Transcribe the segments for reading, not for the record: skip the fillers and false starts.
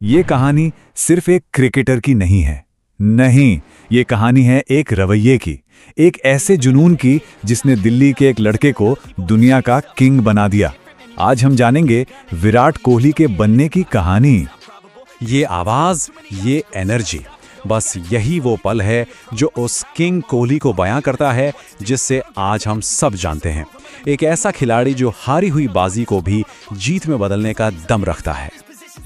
ये कहानी सिर्फ एक क्रिकेटर की नहीं है। नहीं, ये कहानी है एक रवैये की, एक ऐसे जुनून की जिसने दिल्ली के एक लड़के को दुनिया का किंग बना दिया। आज हम जानेंगे विराट कोहली के बनने की कहानी। ये आवाज, ये एनर्जी, बस यही वो पल है जो उस किंग कोहली को बयां करता है जिससे आज हम सब जानते हैं। एक ऐसा खिलाड़ी जो हारी हुई बाजी को भी जीत में बदलने का दम रखता है।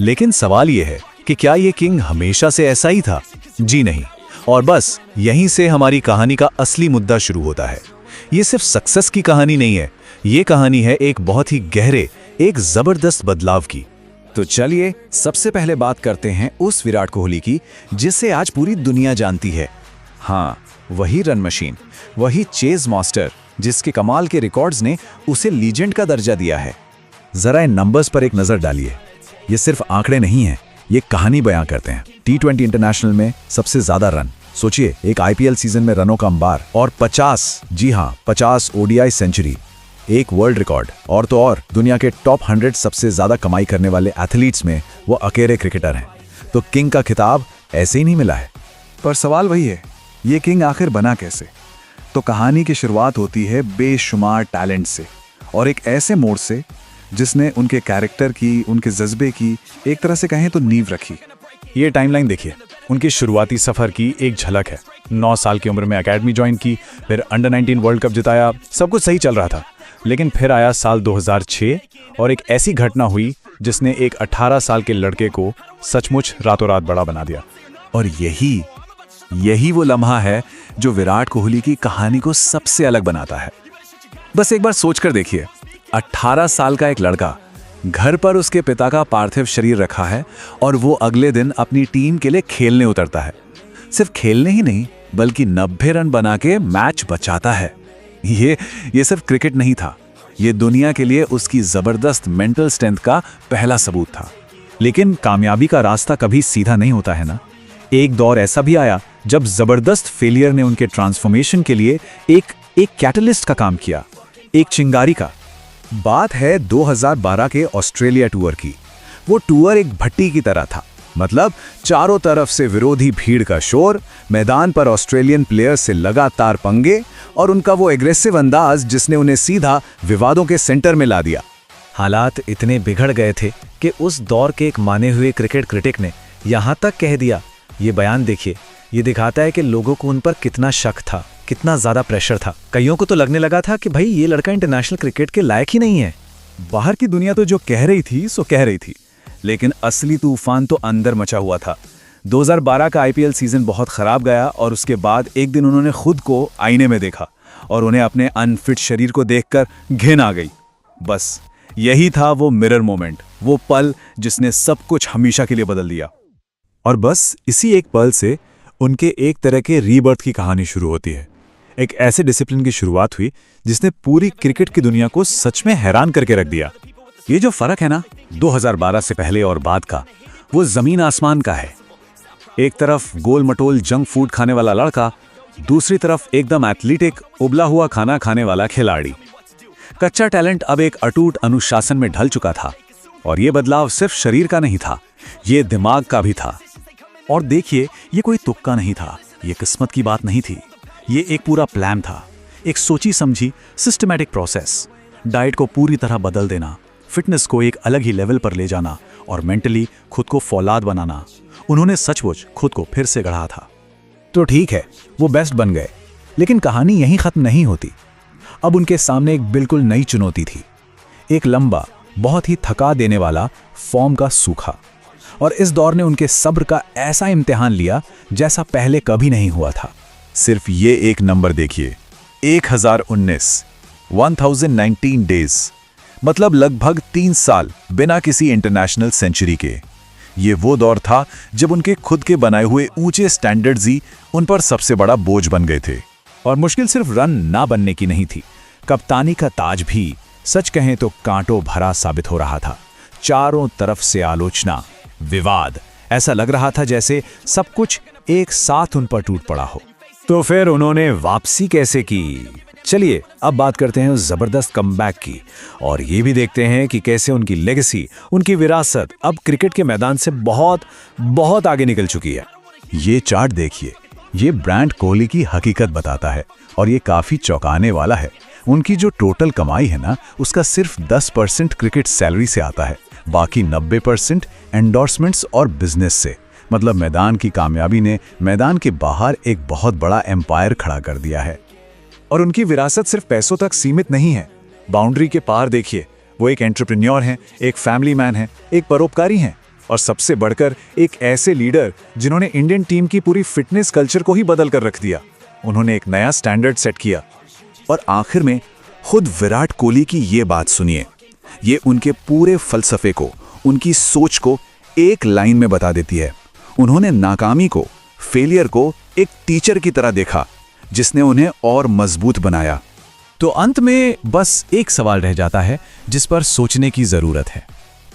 लेकिन सवाल यह है कि क्या ये किंग हमेशा से ऐसा ही था? जी नहीं। और बस यहीं से हमारी कहानी का असली मुद्दा शुरू होता है। ये सिर्फ सक्सेस की कहानी नहीं है, ये कहानी है एक बहुत ही गहरे, एक जबरदस्त बदलाव की। तो चलिए सबसे पहले बात करते हैं उस विराट कोहली की जिसे आज पूरी दुनिया जानती है। हाँ, वही रन मशीन, वही चेज मास्टर जिसके कमाल के रिकॉर्ड्स ने उसे लीजेंड का दर्जा दिया है। जरा इन नंबर्स पर एक नजर डालिए। ये सिर्फ आंकड़े नहीं हैं, ये कहानी बयां करते हैं। T20 इंटरनेशनल में सबसे ज्यादा रन, सोचिए एक IPL सीजन में रनों का अंबार, और 50, जी हाँ 50 ODI सेंचुरी, एक वर्ल्ड रिकॉर्ड। और तो और दुनिया के टॉप 100 सबसे ज्यादा कमाई करने वाले एथलीट्स में वो अकेले क्रिकेटर हैं। तो किंग का खिताब ऐसे ही नहीं मिला है। पर सवाल वही है, ये किंग आखिर बना कैसे? तो कहानी की शुरुआत होती है बेशुमार टैलेंट से, और एक ऐसे मोड़ से जिसने उनके कैरेक्टर की, उनके जज्बे की एक तरह से कहें तो नींव रखी। ये टाइमलाइन देखिए, उनकी शुरुआती सफर की एक झलक है। 9 साल की उम्र में एकेडमी ज्वाइन की, फिर अंडर 19 वर्ल्ड कप जिताया, सब कुछ सही चल रहा था। लेकिन फिर आया साल 2006 और एक ऐसी घटना हुई जिसने एक 18 साल के लड़के को सचमुच रातों रात बड़ा बना दिया। और यही वो लम्हा है जो विराट कोहली की कहानी को सबसे अलग बनाता है। बस एक बार सोचकर देखिए, 18 साल का एक लड़का, घर पर उसके पिता का पार्थिव शरीर रखा है और वो अगले दिन अपनी टीम के लिए खेलने उतरता है। सिर्फ खेलने ही नहीं, बल्कि 90 रन बना के मैच बचाता है। ये सिर्फ क्रिकेट नहीं था, ये दुनिया के लिए उसकी जबरदस्त मेंटल स्ट्रेंथ का पहला सबूत था। लेकिन कामयाबी का रास्ता कभी सीधा नहीं होता है ना। एक दौर ऐसा भी आया जब जबरदस्त फेलियर ने उनके ट्रांसफॉर्मेशन के लिए एक कैटलिस्ट का काम किया, एक चिंगारी का। बात है 2012 के ऑस्ट्रेलिया टूर की। वो टूर एक भट्टी की तरह था, मतलब चारों तरफ से विरोधी भीड़ का शोर, मैदान पर ऑस्ट्रेलियन प्लेयर्स से लगातार पंगे, और उनका वो एग्रेसिव अंदाज जिसने उन्हें सीधा विवादों के सेंटर में ला दिया। हालात इतने बिगड़ गए थे कि उस दौर के एक माने हुए क्रिकेट क्रिटिक ने यहां तक कह दिया, ये बयान देखिए, ये दिखाता है कि लोगों को उन पर कितना शक था, कितना ज्यादा प्रेशर था। कईयों को तो लगने लगा था कि भाई ये लड़का इंटरनेशनल क्रिकेट के लायक ही नहीं है। बाहर की दुनिया तो जो कह रही थी सो कह रही थी, लेकिन असली तूफान तो अंदर मचा हुआ था। 2012 का IPL सीजन बहुत खराब गया और उसके बाद एक दिन उन्होंने खुद को आईने में देखा और उन्हें अपने अनफिट शरीर को देखकर घिन आ गई। बस यही था वो मिरर मोमेंट, वो पल जिसने सब कुछ हमेशा के लिए बदल दिया। और बस इसी एक पल से उनके एक तरह के रीबर्थ की कहानी शुरू होती है। एक ऐसे डिसिप्लिन की शुरुआत हुई जिसने पूरी क्रिकेट की दुनिया को सच में हैरान करके रख दिया। ये जो फर्क है ना 2012 से पहले और बाद का, वो जमीन आसमान का है। एक तरफ गोल मटोल जंक फूड खाने वाला लड़का, दूसरी तरफ एकदम एथलेटिक उबला हुआ खाना खाने वाला खिलाड़ी। कच्चा टैलेंट अब एक अटूट अनुशासन में ढल चुका था, और ये बदलाव सिर्फ शरीर का नहीं था, ये दिमाग का भी था। और देखिए, ये कोई तुक्का नहीं था, ये किस्मत की बात नहीं थी, ये एक पूरा प्लान था, एक सोची समझी सिस्टमैटिक प्रोसेस। डाइट को पूरी तरह बदल देना, फिटनेस को एक अलग ही लेवल पर ले जाना, और मेंटली खुद को फौलाद बनाना। उन्होंने सचमुच खुद को फिर से गढ़ा था। तो ठीक है, वो बेस्ट बन गए, लेकिन कहानी यहीं खत्म नहीं होती। अब उनके सामने एक बिल्कुल नई चुनौती थी, एक लंबा, बहुत ही थका देने वाला फॉर्म का सूखा। और इस दौर ने उनके सब्र का ऐसा इम्तिहान लिया जैसा पहले कभी नहीं हुआ था। सिर्फ ये एक नंबर देखिए, 1019 डेज, मतलब लगभग 3 साल बिना किसी इंटरनेशनल सेंचुरी के। ये वो दौर था जब उनके खुद के बनाए हुए ऊंचे स्टैंडर्ड्स ही उन पर सबसे बड़ा बोझ बन गए थे। और मुश्किल सिर्फ रन ना बनने की नहीं थी, कप्तानी का ताज भी सच कहें तो कांटों भरा साबित हो रहा था। चारों तरफ से आलोचना, विवाद, ऐसा लग रहा था जैसे सब कुछ एक साथ उन पर टूट पड़ा हो। तो फिर उन्होंने वापसी कैसे की? चलिए अब बात करते हैं उस जबरदस्त कमबैक की, और ये भी देखते हैं कि कैसे उनकी लेगेसी, उनकी विरासत अब क्रिकेट के मैदान से बहुत बहुत आगे निकल चुकी है। ये चार्ट देखिए, ये ब्रांड कोहली की हकीकत बताता है और ये काफी चौंकाने वाला है। उनकी जो टोटल कमाई है ना, उसका सिर्फ 10% क्रिकेट सैलरी से आता है, बाकी 90% एंडोर्समेंट्स और बिजनेस से। मतलब मैदान की कामयाबी ने मैदान के बाहर एक बहुत बड़ा एम्पायर खड़ा कर दिया है। और उनकी विरासत सिर्फ पैसों तक सीमित नहीं है, बाउंड्री के पार देखिए, वो एक एंटरप्रेन्योर हैं, एक फैमिली मैन हैं, एक परोपकारी हैं, और सबसे बढ़कर एक ऐसे लीडर जिन्होंने इंडियन टीम की पूरी फिटनेस कल्चर को ही बदल कर रख दिया। उन्होंने एक नया स्टैंडर्ड सेट किया। और आखिर में खुद विराट कोहली की ये बात सुनिए, ये उनके पूरे फलसफे को, उनकी सोच को एक लाइन में बता देती है। उन्होंने नाकामी को, फेलियर को एक टीचर की तरह देखा जिसने उन्हें और मजबूत बनाया। तो अंत में बस एक सवाल रह जाता है जिस पर सोचने की जरूरत है।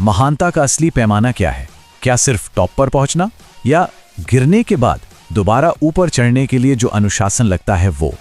महानता का असली पैमाना क्या है? क्या सिर्फ टॉप पर पहुंचना, या गिरने के बाद दोबारा ऊपर चढ़ने के लिए जो अनुशासन लगता है वो?